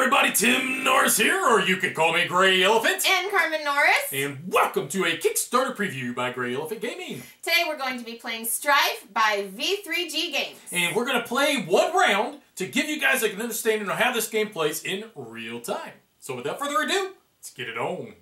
everybody, Tim Norris here, or you can call me GreyElephant. And Carmen Norris. And welcome to a Kickstarter preview by GreyElephant Gaming. Today we're going to be playing Strife by V3G Games. And we're going to play one round to give you guys an understanding of how this game plays in real time. So without further ado, let's get it on.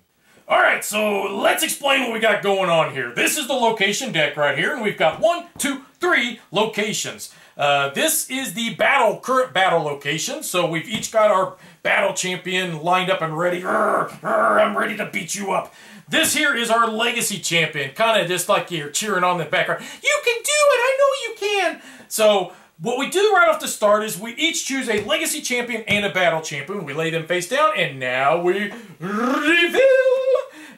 Alright, so let's explain what we got going on here. This is the location deck right here, and we've got 1, 2, 3 locations. This is the current battle location, so we've each got our battle champion lined up and ready. I'm ready to beat you up. This here is our legacy champion, kind of just like you're cheering on the background. You can do it! I know you can! So, what we do right off the start is we each choose a legacy champion and a battle champion. We lay them face down, and now we reveal!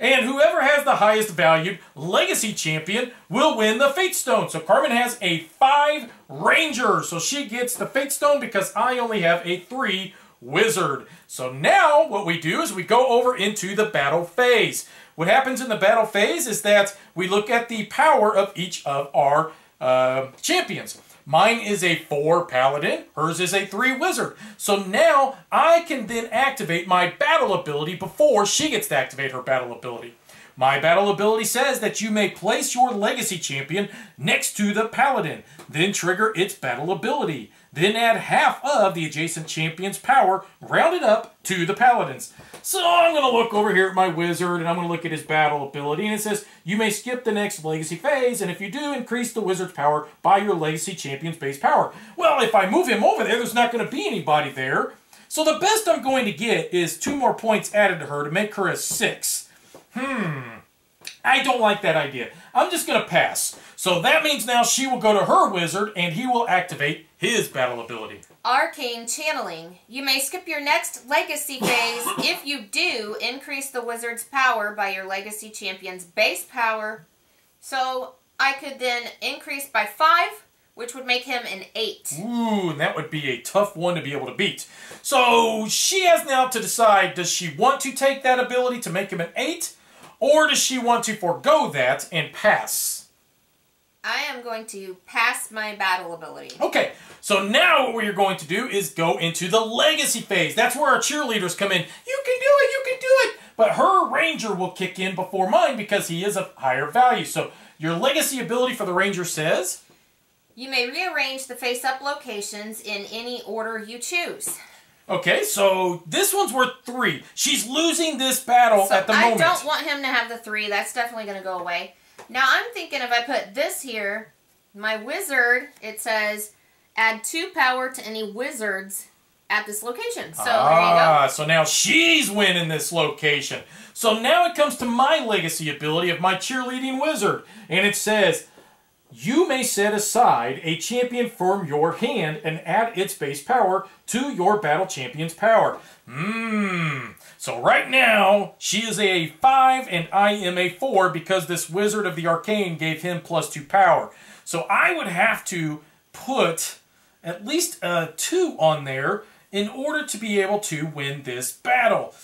And whoever has the highest valued legacy champion will win the Fate Stone. So Carmen has a 5 Ranger, so she gets the Fate Stone because I only have a 3 Wizard. So now what we do is we go over into the battle phase. What happens in the battle phase is that we look at the power of each of our champions. Mine is a 4 Paladin, hers is a 3 Wizard. So now I can then activate my battle ability before she gets to activate her battle ability. My battle ability says that you may place your legacy champion next to the Paladin, then trigger its battle ability. Then add half of the adjacent champion's power, rounded up to the Paladin's. So I'm going to look over here at my Wizard, and I'm going to look at his battle ability, and it says, you may skip the next legacy phase, and if you do, increase the Wizard's power by your legacy champion's base power. Well, if I move him over there, there's not going to be anybody there. So the best I'm going to get is 2 more points added to her to make her a 6. I don't like that idea. I'm just going to pass. So that means now she will go to her Wizard, and he will activate his battle ability. Arcane Channeling. You may skip your next legacy phase. If you do, increase the Wizard's power by your legacy champion's base power. So I could then increase by 5, which would make him an 8. Ooh, and that would be a tough one to be able to beat. So she has now to decide, does she want to take that ability to make him an 8? Or does she want to forego that and pass? I am going to pass my battle ability. Okay, so now what we're going to do is go into the legacy phase. That's where our cheerleaders come in. You can do it, you can do it! But her Ranger will kick in before mine because he is a higher value. So your legacy ability for the Ranger says, you may rearrange the face-up locations in any order you choose. Okay, so this one's worth 3. She's losing this battle at the moment. I don't want him to have the 3. That's definitely going to go away. Now, I'm thinking if I put this here, my Wizard, it says, add 2 power to any Wizards at this location. So, there you go. So now she's winning this location. So now it comes to my legacy ability of my cheerleading Wizard. And it says, you may set aside a champion from your hand and add its base power to your battle champion's power. So right now, she is a 5 and I am a 4 because this Wizard of the Arcane gave him +2 power. So I would have to put at least a 2 on there in order to be able to win this battle.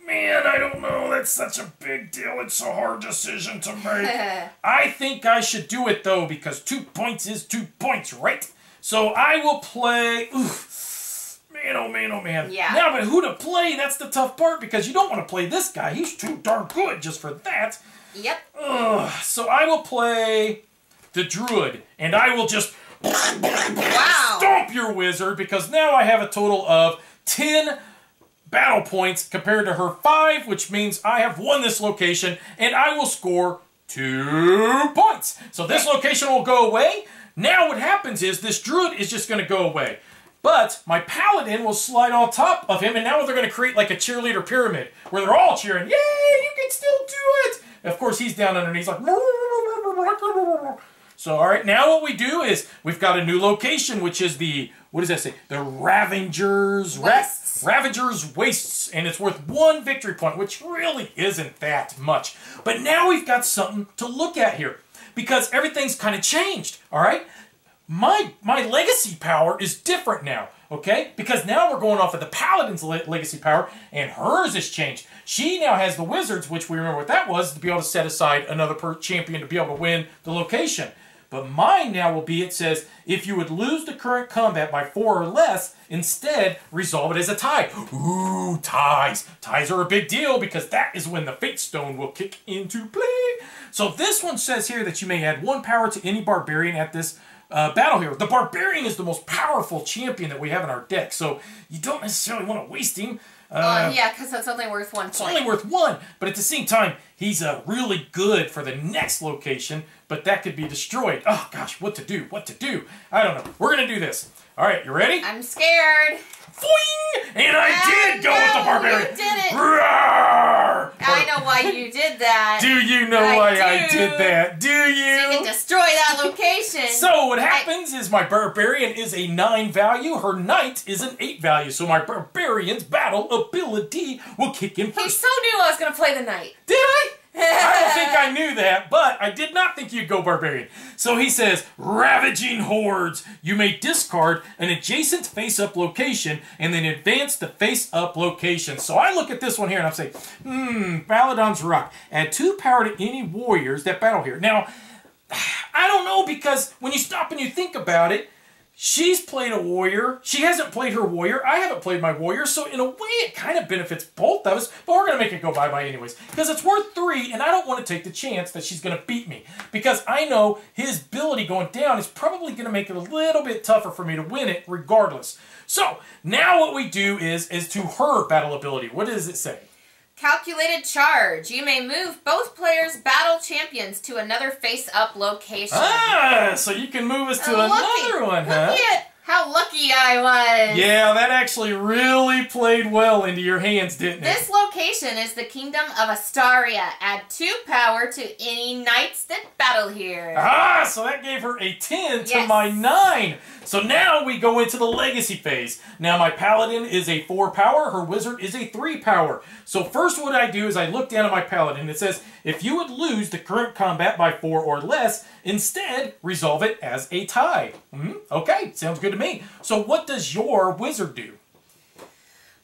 Man, I don't know. That's such a big deal. It's a hard decision to make. I think I should do it, though, because 2 points is 2 points, right? So I will play... Man, oh man, oh man. Yeah. Now, but who to play? That's the tough part, because you don't want to play this guy. He's too darn good just for that. Yep. So I will play the Druid, and I will just... Wow. Stomp your Wizard, because now I have a total of 10 battle points compared to her 5, which means I have won this location, and I will score 2 points. So this location will go away. Now what happens is this Druid is just going to go away. But my Paladin will slide on top of him, and now they're going to create like a cheerleader pyramid, where they're all cheering, yay, you can still do it! And of course, he's down underneath like... So, all right, now what we do is we've got a new location, which is the, what does that say? The Ravagers Wastes, and it's worth 1 victory point, which really isn't that much. But now we've got something to look at here, because everything's kind of changed, all right? My legacy power is different now, okay? Because now we're going off of the Paladin's legacy power, and hers has changed. She now has the Wizards, which we remember what that was, to be able to set aside another champion to be able to win the location. But mine now will be, it says, if you would lose the current combat by 4 or less, instead resolve it as a tie. Ooh, ties. Ties are a big deal because that is when the Fate Stone will kick into play. So this one says here that you may add 1 power to any barbarian at this battle here. The barbarian is the most powerful champion that we have in our deck, so you don't necessarily want to waste him. Yeah, because it's only worth 1 point. It's only worth 1, but at the same time, he's really good for the next location, but that could be destroyed. Oh gosh, what to do? What to do? I don't know. We're going to do this. All right, you ready? I'm scared. Foing! And I did go with the barbarian. You did it. Roar! I know why you did that. Do you know why I did that? Do you? So you can destroy that location. So what happens is my barbarian is a 9 value, her knight is an 8 value, so my barbarian's battle ability will kick in first. He so knew I was going to play the knight. Did I? I don't think I knew that, but I did not think you'd go barbarian. So he says, ravaging hordes. You may discard an adjacent face-up location and then advance the face-up location. So I look at this one here and I'm saying, Baladon's Rock. Add 2 power to any warriors that battle here. Now, I don't know, because when you stop and you think about it, she's played a warrior. She hasn't played her warrior. I haven't played my warrior. So in a way, it kind of benefits both of us. But we're going to make it go bye-bye anyways. Because it's worth 3, and I don't want to take the chance that she's going to beat me. Because I know his ability going down is probably going to make it a little bit tougher for me to win it regardless. So now what we do is to her battle ability. What does it say? Calculated charge. You may move both players' battle champions to another face-up location. Ah, so you can move us to another one, huh? Look at how lucky I was. Yeah, that actually really played well into your hands, didn't it? This location is the Kingdom of Astaria. Add 2 power to any knights that battle here. Ah, so that gave her a 10 to my 9. So now we go into the legacy phase. Now my paladin is a 4 power, her wizard is a 3 power. So first what I do is I look down at my paladin. It says, if you would lose the current combat by 4 or less, instead resolve it as a tie. Okay, sounds good to me. So what does your wizard do?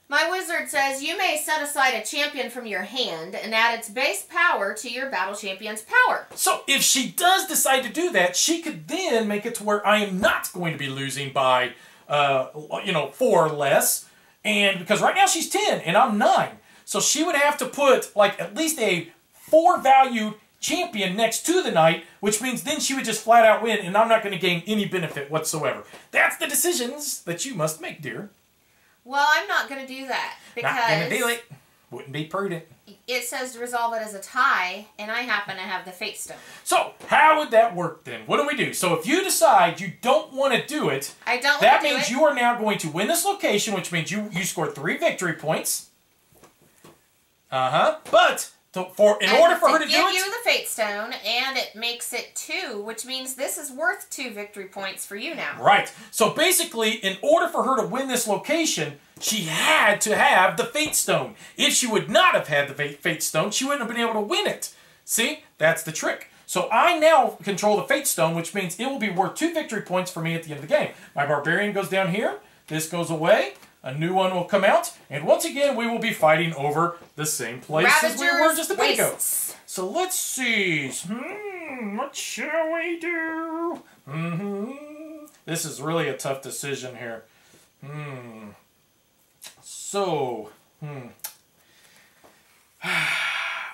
My wizard says, you may set aside a champion from your hand and add its base power to your battle champion's power. So if she does decide to do that, she could then make it to where I am not going to be losing by, 4 or less. And because right now she's 10 and I'm 9. So she would have to put like at least a 4 valued champion next to the knight, which means then she would just flat out win and I'm not going to gain any benefit whatsoever. That's the decisions that you must make, dear. Well, I'm not going to do that because not going to do it. Wouldn't be prudent. It says to resolve it as a tie, and I happen to have the Fate Stone. So, how would that work then? What do we do? So, if you decide you don't want to do it, that means you are now going to win this location, which means you score 3 victory points. But in order for her to do it, give you the Fate Stone, and it makes it 2, which means this is worth 2 victory points for you now. Right. So basically, in order for her to win this location, she had to have the Fate Stone. If she would not have had the Fate Stone, she wouldn't have been able to win it. See? That's the trick. So I now control the Fate Stone, which means it will be worth 2 victory points for me at the end of the game. My Barbarian goes down here. This goes away. A new one will come out, and once again, we will be fighting over the same place as we were just a bit ago. So let's see. What shall we do? This is really a tough decision here. So,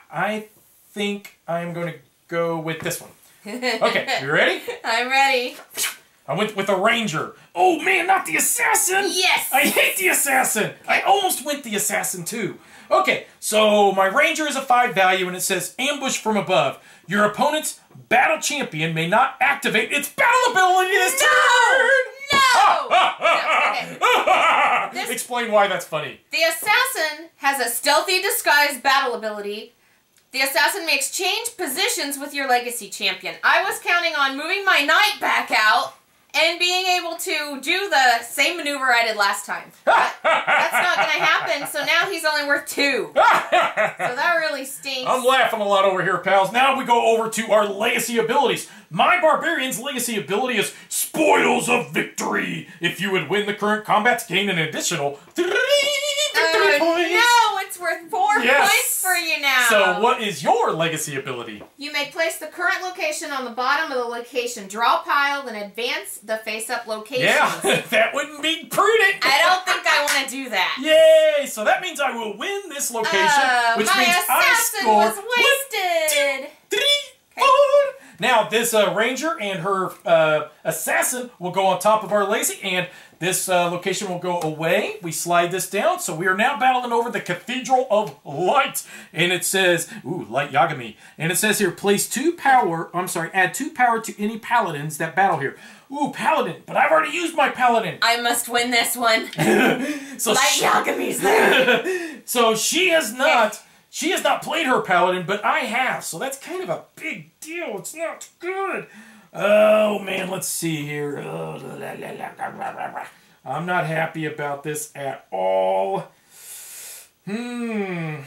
I think I'm going to go with this one. Okay, you ready? I'm ready. I went with a ranger. Oh man, not the assassin! Yes! I hate the assassin! I almost went the assassin too. Okay, so my ranger is a 5 value and it says ambush from above. Your opponent's battle champion may not activate its battle ability this turn! No! Explain why that's funny. The assassin has a stealthy disguise battle ability. The assassin makes change positions with your legacy champion. I was counting on moving my knight back out and being able to do the same maneuver I did last time. That's not going to happen, so now he's only worth 2. So that really stinks. I'm laughing a lot over here, pals. Now we go over to our legacy abilities. My Barbarian's legacy ability is Spoils of Victory. If you would win the current combat, gain an additional 3 victory points. No, it's worth 4 points for you now. So what is your legacy ability? You may place the current location on the bottom of the location draw pile and advance the face-up locations. Yeah, that wouldn't be prudent. I don't think I want to do that. Yay! So that means I will win this location, which my means I assassin score was wasted. 1, 2, 3, 4. Now this ranger and her assassin will go on top of our legacy, and this location will go away. We slide this down, so we are now battling over the Cathedral of Light, and it says, ooh, Light Yagami, and it says here, add 2 power to any paladins that battle here. Ooh, paladin, but I've already used my paladin. I must win this one. So Light Yagami's there. So she has not played her paladin, but I have, so that's kind of a big deal. It's not good. Oh, man, let's see here. I'm not happy about this at all. Okay,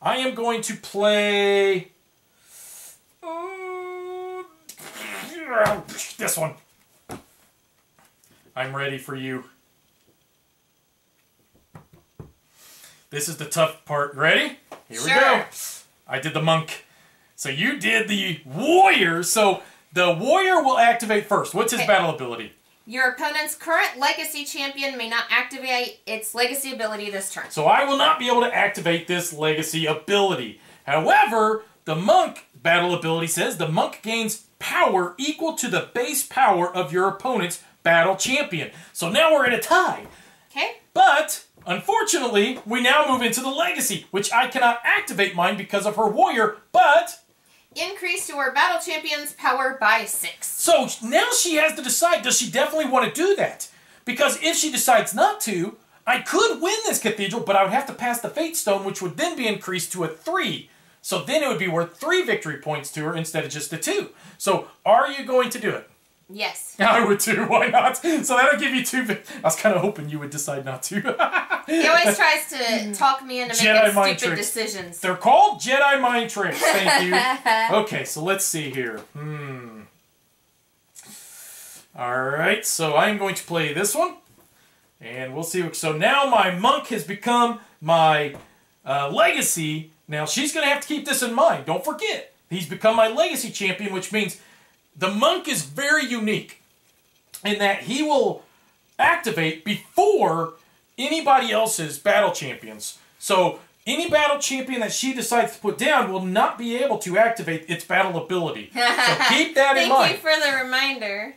I am going to play this one. I'm ready for you. This is the tough part. Ready? Here we go. I did the monk. So you did the warrior. So the warrior will activate first. What's his battle ability? Your opponent's current legacy champion may not activate its legacy ability this turn. So I will not be able to activate this legacy ability. However, the monk battle ability says the monk gains power equal to the base power of your opponent's battle champion. So now we're in a tie. Okay. But unfortunately, we now move into the legacy, which I cannot activate mine because of her warrior, but increase your battle champion's power by 6. So now she has to decide, does she definitely want to do that? Because if she decides not to, I could win this cathedral, but I would have to pass the fate stone, which would then be increased to a 3. So then it would be worth 3 victory points to her instead of just the 2. So are you going to do it? Yes. I would too. Why not? So that'll give you 2. I was kind of hoping you would decide not to. He always tries to talk me into making stupid decisions. They're called Jedi mind tricks. Thank you. Okay, so let's see here. All right, so I'm going to play this one, and we'll see. So now my monk has become my legacy. Now she's going to have to keep this in mind. Don't forget, he's become my legacy champion, which means the monk is very unique in that he will activate before anybody else's battle champions. So any battle champion that she decides to put down will not be able to activate its battle ability. So keep that in mind. Thank you for the reminder.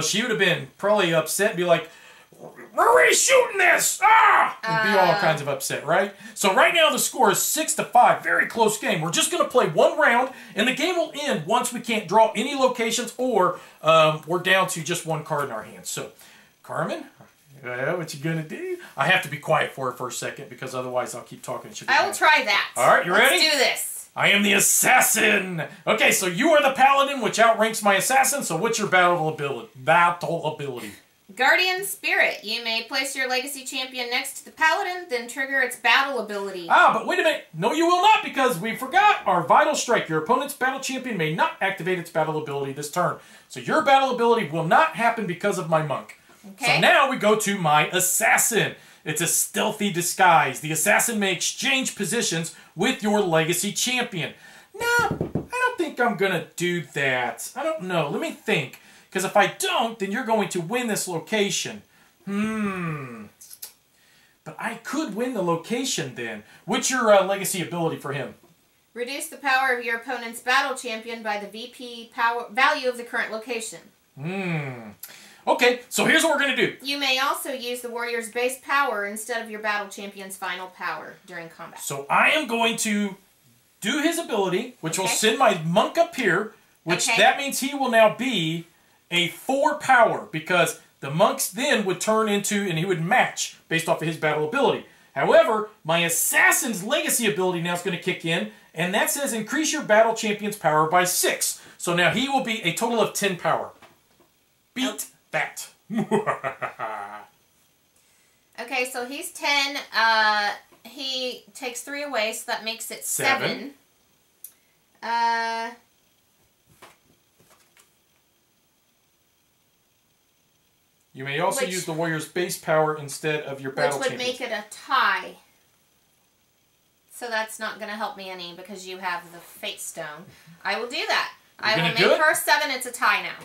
She would have been probably upset and be like, "We're shooting this!" Ah! And be all kinds of upset, right? So right now the score is 6-5. Very close game. We're just going to play one round, and the game will end once we can't draw any locations or we're down to just one card in our hands. So, Carmen, what you going to do? I have to be quiet for her for a second because otherwise I'll keep talking. I will try that. All right, you ready? Let's do this. I am the assassin. Okay, so you are the paladin, which outranks my assassin. So what's your battle ability? Guardian Spirit. You may place your legacy champion next to the paladin, then trigger its battle ability. But wait a minute. No, you will not, because we forgot our vital strike. Your opponent's battle champion may not activate its battle ability this turn. So your battle ability will not happen because of my monk. Okay. So now we go to my assassin. It's a stealthy disguise. The assassin may exchange positions with your legacy champion. No, I don't think I'm going to do that. I don't know. Let me think. Because if I don't, then you're going to win this location. But I could win the location then. What's your legacy ability for him? Reduce the power of your opponent's battle champion by the VP power value of the current location. Okay, so here's what we're going to do. You may also use the warrior's base power instead of your battle champion's final power during combat. So I am going to do his ability, which will send my monk up here, which that means he will now be a 4 power, because the monks then would turn into, and he would match based off of his battle ability. However, my assassin's legacy ability now is going to kick in, and that says increase your battle champion's power by 6. So now he will be a total of 10 power. Beat that. Okay, so he's 10. He takes 3 away, so that makes it 7. You may also use the warrior's base power instead of your battle champion. Which would make it a tie. So that's not going to help me any because you have the Fate Stone. I will do that. I will make her a 7. It's a tie now.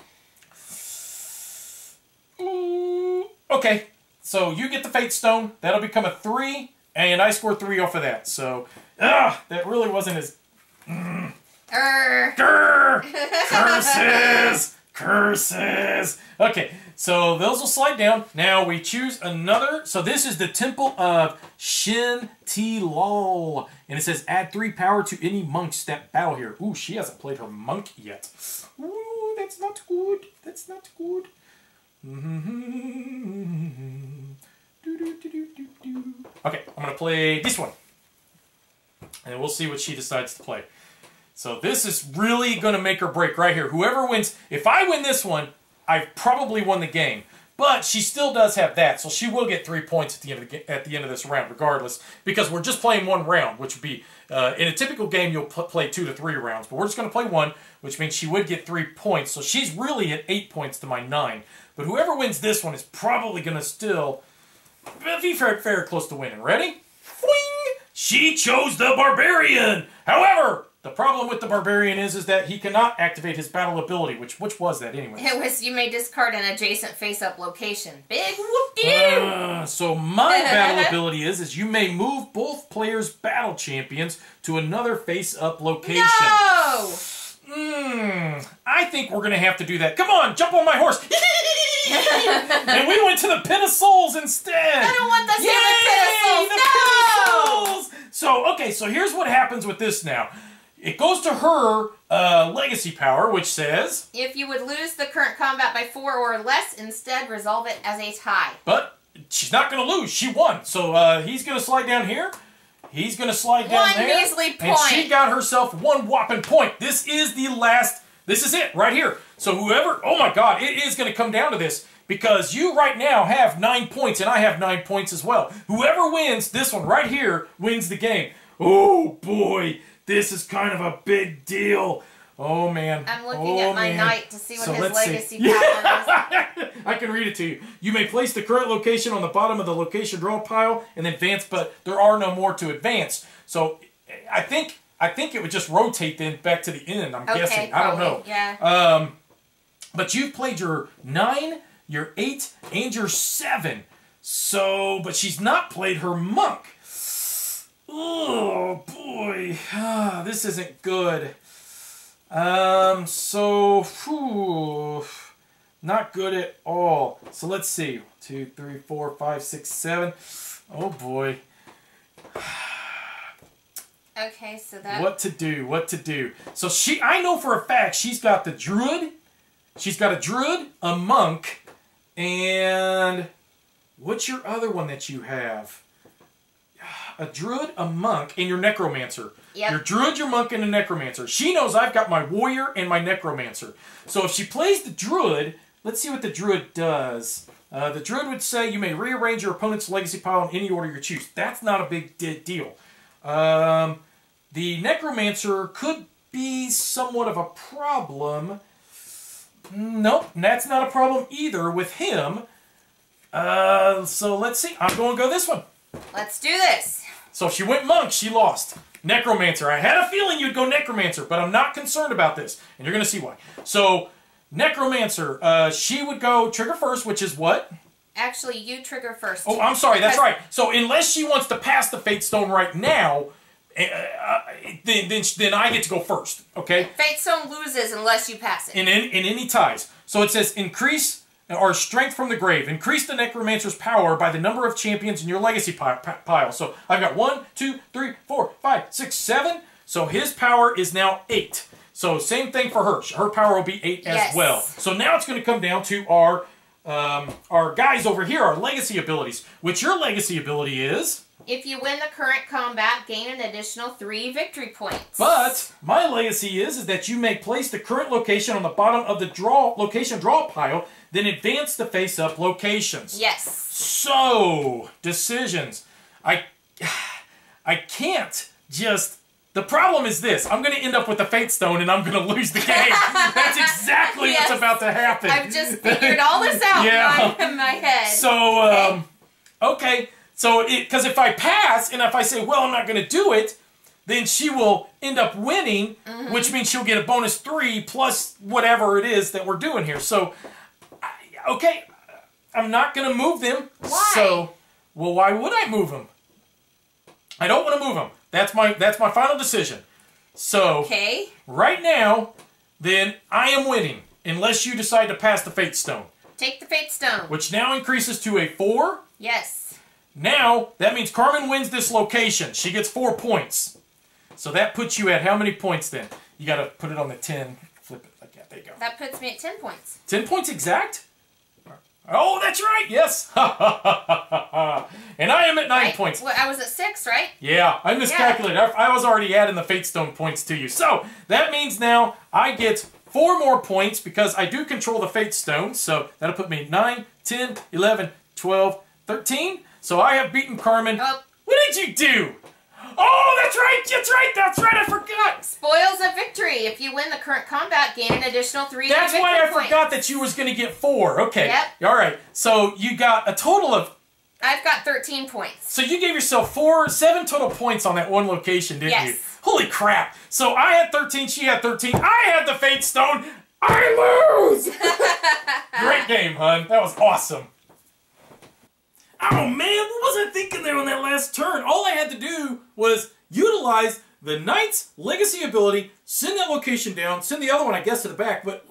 Okay, so you get the Fate Stone. That'll become a 3, and I score 3 off of that. So, that really wasn't as... Grr! Curses! Curses! Okay, so those will slide down. Now we choose another. So this is the Temple of Shinol. And it says add 3 power to any monks that battle here. Ooh, she hasn't played her monk yet. Ooh, that's not good. That's not good. Okay, I'm going to play this one. And we'll see what she decides to play. So this is really going to make or break right here. Whoever wins, if I win this one, I've probably won the game. But she still does have that, so she will get 3 points at the end of this round, regardless, because we're just playing 1 round, which would be in a typical game you'll play 2 to 3 rounds, but we're just going to play 1, which means she would get 3 points. So she's really at 8 points to my 9. But whoever wins this one is probably going to still be fair close to winning. Ready? Boing! She chose the Barbarian. However, the problem with the Barbarian is that he cannot activate his battle ability. Which was that anyway? It was you may discard an adjacent face-up location. Big whoop-de-doo! So my battle ability is you may move both players' battle champions to another face-up location. No! I think we're going to have to do that. Come on, jump on my horse. And we went to the Pit of Souls instead. I don't want the Pit of Souls. No! So, okay, so here's what happens with this now. It goes to her legacy power, which says... If you would lose the current combat by 4 or less, instead resolve it as a tie. But she's not going to lose. She won. So he's going to slide down here. He's going to slide down there. 1 measly point. And she got herself 1 whopping point. This is the last... This is it, right here. So whoever... Oh my God, it is going to come down to this. Because you right now have 9 points, and I have 9 points as well. Whoever wins this one right here wins the game. Oh boy, this is kind of a big deal. Oh man. I'm looking at my knight to see what his legacy power is. I can read it to you. You may place the current location on the bottom of the location draw pile and advance, but there are no more to advance. So I think it would just rotate then back to the end, I'm guessing. Probably. I don't know. Yeah. But you've played your 9, your 8, and your 7. So, but she's not played her monk. Oh boy, this isn't good. Not good at all. So let's see. 2, 3, 4, 5, 6, 7. Oh boy. Okay, so that... What to do? So I know for a fact she's got the druid. She's got a druid, a monk, and what's your other one that you have? A druid, a monk, and your necromancer. Yep. Your druid, your monk, and a necromancer. She knows I've got my warrior and my necromancer. So if she plays the druid, let's see what the druid does. The druid would say you may rearrange your opponent's legacy pile in any order you choose. That's not a big deal. The necromancer could be somewhat of a problem. Nope, that's not a problem either with him. So let's see. I'm going to go this one. Let's do this. So if she went monk, she lost. Necromancer. I had a feeling you'd go necromancer, but I'm not concerned about this. And you're going to see why. So, necromancer, she would go trigger first, which is what? Actually, you trigger first. Oh, I'm sorry. That's right. So unless she wants to pass the Fate Stone right now, then I get to go first. Okay? Fate Stone loses unless you pass it. In any ties. So it says increase... or strength from the grave. Increase the necromancer's power by the number of champions in your legacy pile. So I've got 1, 2, 3, 4, 5, 6, 7. So his power is now 8. So same thing for her. Her power will be 8 as well. So now it's going to come down to our guys over here, our legacy abilities. Which your legacy ability is... If you win the current combat, gain an additional 3 victory points. But my legacy is that you may place the current location on the bottom of the location draw pile, then advance the face-up locations. Yes. So, decisions. I can't just... The problem is this. I'm going to end up with the Fate Stone and I'm going to lose the game. That's exactly what's about to happen. I've just figured all this out in my head. So, okay. So, because if I pass, and if I say, well, I'm not going to do it, then she will end up winning, which means she'll get a bonus 3 plus whatever it is that we're doing here. So, okay, I'm not going to move them. Why? So, well, why would I move them? I don't want to move them. That's my final decision. So, okay. Right now, then I am winning, unless you decide to pass the Fate Stone. Take the Fate Stone. Which now increases to a 4. Yes. Now, that means Carmen wins this location. She gets 4 points. So that puts you at how many points then? You got to put it on the 10. Flip it like that. There you go. That puts me at 10 points. 10 points exact? Oh, that's right. Yes. And I am at 9 points. Well, I was at 6, right? Yeah, I miscalculated. Yeah. I was already adding the Fate Stone points to you. So that means now I get 4 more points because I do control the Fate Stone. So that'll put me 9, 10, 11, 12, 13. So I have beaten Carmen. Oh. What did you do? Oh, that's right, I forgot. Spoils of victory. If you win the current combat, gain an additional 3 That's why I points. forgot that you was going to get 4. Okay. Yep. All right. So you got a total of... I've got 13 points. So you gave yourself 7 total points on that one location, didn't you? Yes. Holy crap. So I had 13, she had 13. I had the Fate Stone. I lose. Great game, hun. That was awesome. Oh, man, what was I thinking there on that last turn? All I had to do was utilize the Knight's Legacy ability, send that location down, send the other one, I guess, to the back, but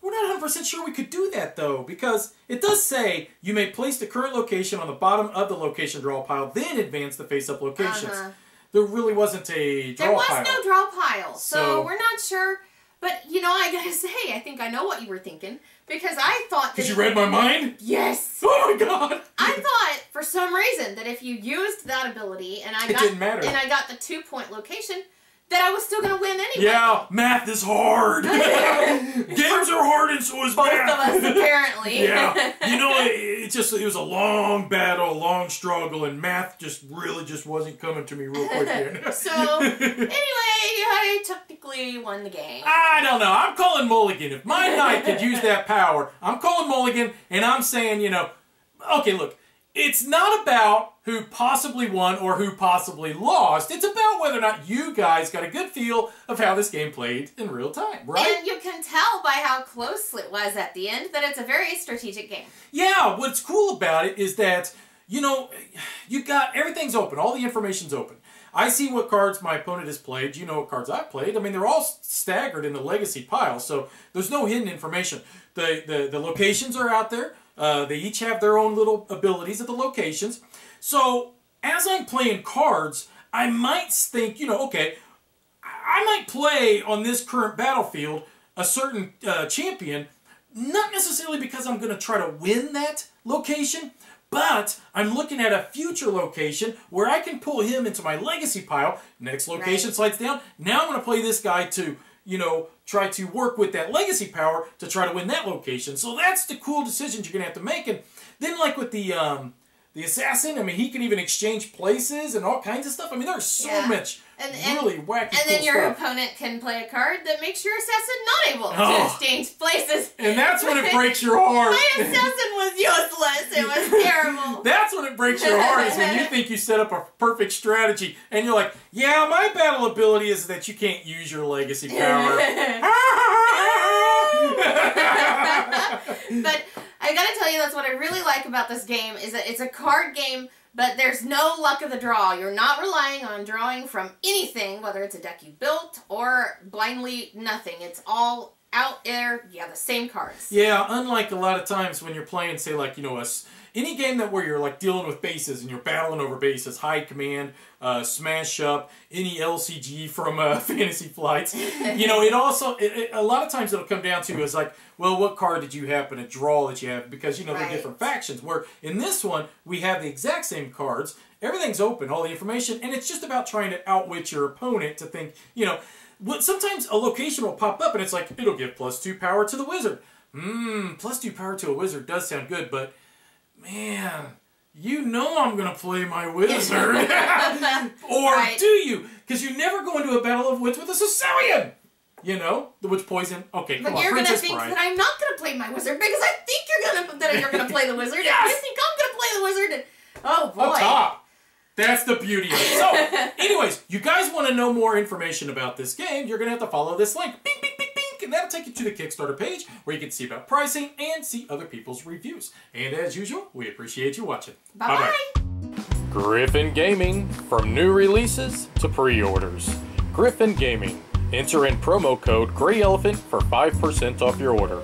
we're not 100% sure we could do that, though, because it does say you may place the current location on the bottom of the location draw pile, then advance the face-up locations. There really wasn't a draw pile. There was no draw pile, so we're not sure. But, you know, I gotta say, I think I know what you were thinking. Because I thought that... Because you read my mind? Yes! Oh my god! I thought, for some reason, that if you used that ability, and I didn't matter. And I got the 2-point location, that I was still gonna win anyway. Yeah, math is hard! Games are hard and so is both math! Both of us, apparently. Yeah. You know, it was a long battle, a long struggle, and math really wasn't coming to me real quick here. So, anyway, I technically won the game. I don't know. I'm calling mulligan. If my knight could use that power, I'm calling mulligan, and I'm saying, you know, okay, look, it's not about who possibly won or who possibly lost. It's about whether or not you guys got a good feel of how this game played in real time, right? And you can tell by how close it was at the end that it's a very strategic game. Yeah, what's cool about it is that, you know, everything's open. All the information's open. I see what cards my opponent has played. You know what cards I've played. I mean, they're all staggered in the legacy pile, so there's no hidden information. The locations are out there. They each have their own little abilities at the locations. So, as I'm playing cards, I might think, you know, okay, I might play on this current battlefield a certain champion, not necessarily because I'm going to try to win that location, but I'm looking at a future location where I can pull him into my legacy pile. Next location slides down. Now I'm going to play this guy to, you know, try to work with that legacy power to try to win that location. So that's the cool decisions you're going to have to make. And then like with the assassin, I mean, he can even exchange places and all kinds of stuff. I mean, there's so much really wacky And then cool your stuff. opponent can play a card that makes your assassin not able to exchange places. And that's when it breaks your heart. My assassin was useless. It was terrible. That's when it breaks your heart, is when you think you set up a perfect strategy and you're like, yeah, my battle ability is that you can't use your legacy power. But I gotta tell you, that's what I really like about this game, is that it's a card game, but there's no luck of the draw. You're not relying on drawing from anything, whether it's a deck you built or blindly nothing. It's all out there, the same cards. Yeah, unlike a lot of times when you're playing, say, like, you know, any game where you're like dealing with bases and you're battling over bases, hide command, smash up, any LCG from Fantasy Flights, you know, a lot of times it'll come down to is like, well, what card did you happen to draw that you have? Because, you know, they're different factions. Where in this one, we have the exact same cards. Everything's open, all the information, and it's just about trying to outwit your opponent to think, you know, sometimes a location will pop up and it's like, it'll give +2 power to the wizard. +2 power to a wizard does sound good, but man, you know I'm going to play my wizard. Or do you? Because you never go into a battle of wits with a Sicilian. You know, the witch poison. Okay, come but on, you're Princess gonna think Bride. that I'm not gonna play my wizard because I think you're gonna play the wizard. Yes! And you think I'm gonna play the wizard. Oh boy. Up top. That's the beauty of it. So, anyways, you guys want to know more information about this game, you're going to have to follow this link. Bing, bing, bing, bing, and that'll take you to the Kickstarter page where you can see about pricing and see other people's reviews. And as usual, we appreciate you watching. Bye-bye. Griffin Gaming, from new releases to pre-orders. Griffin Gaming. Enter in promo code GreyElephant for 5% off your order.